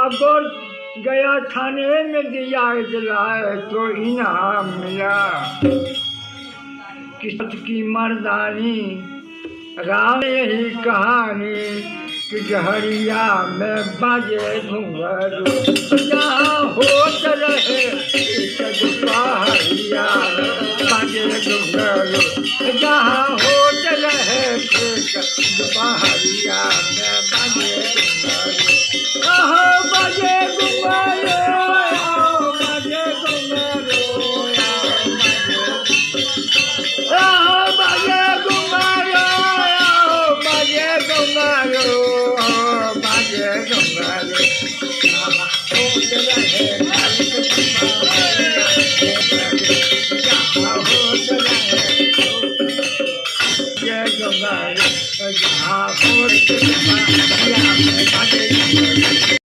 अगर गया थाने में दिया जलाए तो इनाम मिला। किस्मत की मर्दानी राम यही कहानी कि जहरिया में बाजे घुंघरू जहाँ होत रहे पहाड़िया बाजे घुंघरू जहाँ होत रहे पहाड़िया में बाजे घुंघरू बाजे घुंघरू बाजे घुंघरू बाजे घुंघरू बाजे घुंघरू बाजे घुंघरू